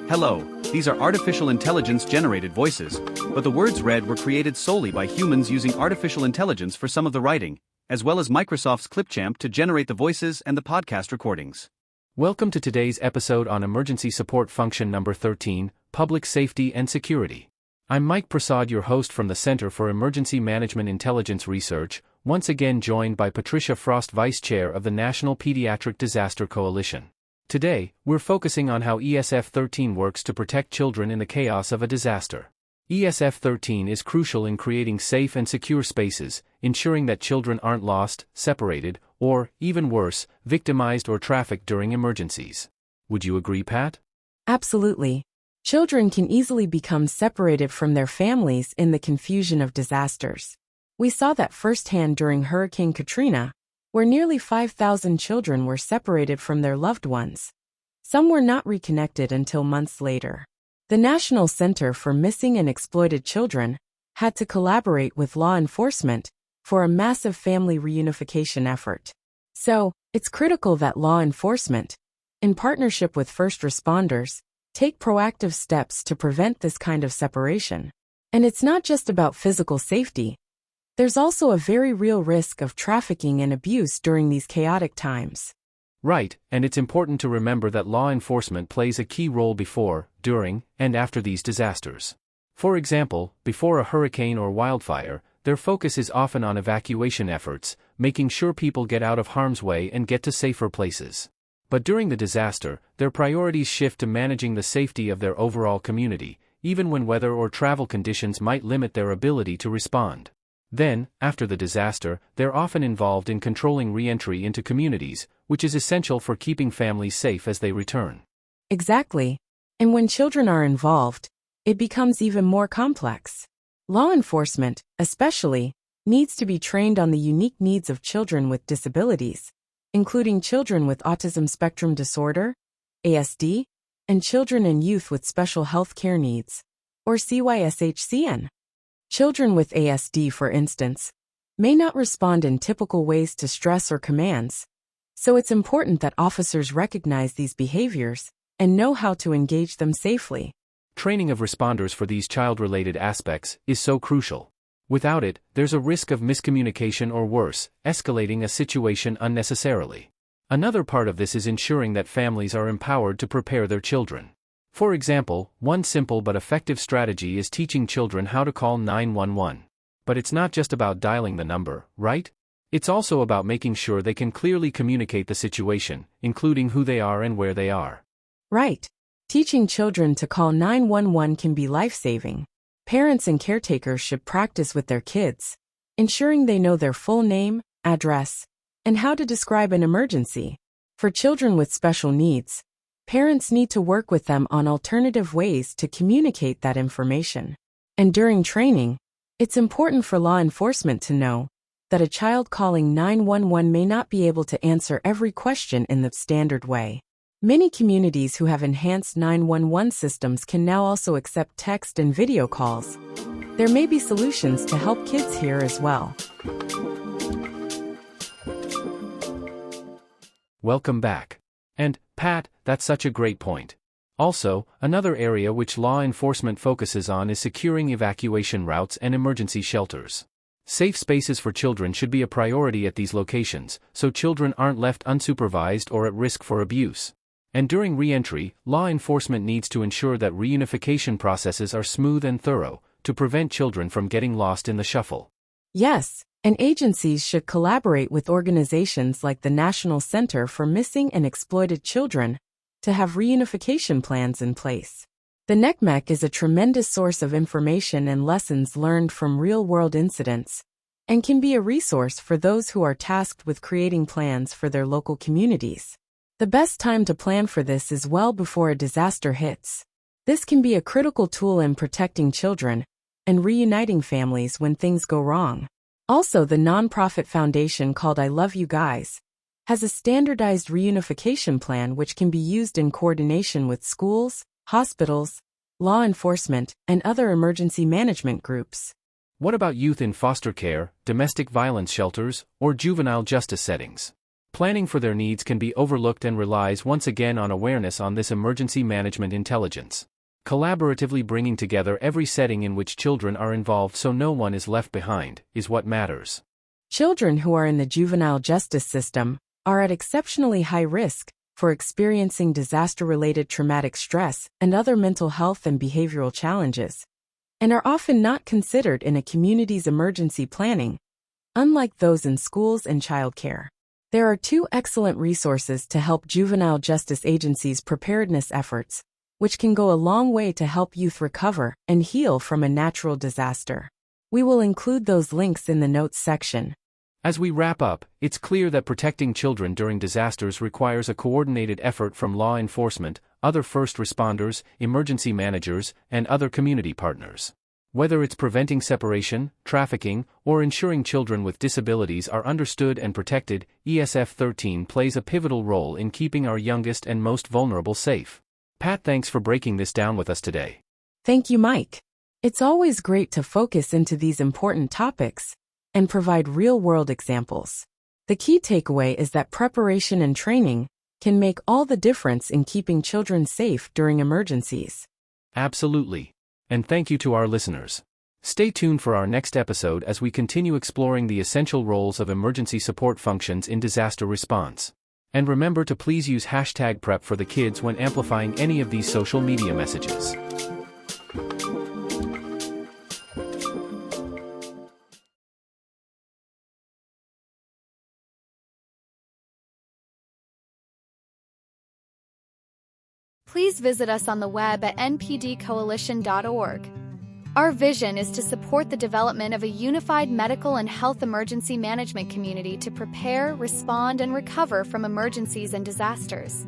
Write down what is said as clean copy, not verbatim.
Hello, these are artificial intelligence-generated voices, but the words read were created solely by humans using artificial intelligence for some of the writing, as well as Microsoft's Clipchamp to generate the voices and the podcast recordings. Welcome to today's episode on Emergency Support Function number 13, Public Safety and Security. I'm Mike Prasad, your host from the Center for Emergency Management Intelligence Research, once again joined by Patricia Frost, Vice Chair of the National Pediatric Disaster Coalition. Today, we're focusing on how ESF 13 works to protect children in the chaos of a disaster. ESF 13 is crucial in creating safe and secure spaces, ensuring that children aren't lost, separated, or, even worse, victimized or trafficked during emergencies. Would you agree, Pat? Absolutely. Children can easily become separated from their families in the confusion of disasters. We saw that firsthand during Hurricane Katrina, where nearly 5,000 children were separated from their loved ones. Some were not reconnected until months later. The National Center for Missing and Exploited Children had to collaborate with law enforcement for a massive family reunification effort. So, it's critical that law enforcement, in partnership with first responders, take proactive steps to prevent this kind of separation. And it's not just about physical safety. There's also a very real risk of trafficking and abuse during these chaotic times. Right, and it's important to remember that law enforcement plays a key role before, during, and after these disasters. For example, before a hurricane or wildfire, their focus is often on evacuation efforts, making sure people get out of harm's way and get to safer places. But during the disaster, their priorities shift to managing the safety of their overall community, even when weather or travel conditions might limit their ability to respond. Then, after the disaster, they're often involved in controlling re-entry into communities, which is essential for keeping families safe as they return. Exactly. And when children are involved, it becomes even more complex. Law enforcement, especially, needs to be trained on the unique needs of children with disabilities, including children with autism spectrum disorder, ASD, and children and youth with special health care needs, or CYSHCN. Children with ASD, for instance, may not respond in typical ways to stress or commands, so it's important that officers recognize these behaviors and know how to engage them safely. Training of responders for these child-related aspects is so crucial. Without it, there's a risk of miscommunication or worse, escalating a situation unnecessarily. Another part of this is ensuring that families are empowered to prepare their children. For example, one simple but effective strategy is teaching children how to call 911. But it's not just about dialing the number, right? It's also about making sure they can clearly communicate the situation, including who they are and where they are. Right. Teaching children to call 911 can be life-saving. Parents and caretakers should practice with their kids, ensuring they know their full name, address, and how to describe an emergency. For children with special needs, parents need to work with them on alternative ways to communicate that information. And during training, it's important for law enforcement to know that a child calling 911 may not be able to answer every question in the standard way. Many communities who have enhanced 911 systems can now also accept text and video calls. There may be solutions to help kids here as well. Welcome back. And, Pat, that's such a great point. Also, another area which law enforcement focuses on is securing evacuation routes and emergency shelters. Safe spaces for children should be a priority at these locations, so children aren't left unsupervised or at risk for abuse. And during re-entry, law enforcement needs to ensure that reunification processes are smooth and thorough, to prevent children from getting lost in the shuffle. Yes, and agencies should collaborate with organizations like the National Center for Missing and Exploited Children to have reunification plans in place. The NCMEC is a tremendous source of information and lessons learned from real-world incidents, and can be a resource for those who are tasked with creating plans for their local communities. The best time to plan for this is well before a disaster hits. This can be a critical tool in protecting children and reuniting families when things go wrong. Also, the nonprofit foundation called I Love You Guys has a standardized reunification plan which can be used in coordination with schools, hospitals, law enforcement, and other emergency management groups. What about youth in foster care, domestic violence shelters, or juvenile justice settings? Planning for their needs can be overlooked and relies once again on awareness on this emergency management intelligence. Collaboratively bringing together every setting in which children are involved so no one is left behind is what matters. Children who are in the juvenile justice system are at exceptionally high risk for experiencing disaster-related traumatic stress and other mental health and behavioral challenges, and are often not considered in a community's emergency planning, unlike those in schools and childcare. There are two excellent resources to help juvenile justice agencies' preparedness efforts, which can go a long way to help youth recover and heal from a natural disaster. We will include those links in the notes section. As we wrap up, it's clear that protecting children during disasters requires a coordinated effort from law enforcement, other first responders, emergency managers, and other community partners. Whether it's preventing separation, trafficking, or ensuring children with disabilities are understood and protected, ESF 13 plays a pivotal role in keeping our youngest and most vulnerable safe. Pat, thanks for breaking this down with us today. Thank you, Mike. It's always great to focus into these important topics and provide real-world examples. The key takeaway is that preparation and training can make all the difference in keeping children safe during emergencies. Absolutely. And thank you to our listeners. Stay tuned for our next episode as we continue exploring the essential roles of emergency support functions in disaster response. And remember to please use #PrepForTheKids for the kids when amplifying any of these social media messages. Please visit us on the web at npdcoalition.org. Our vision is to support the development of a unified medical and health emergency management community to prepare, respond, and recover from emergencies and disasters.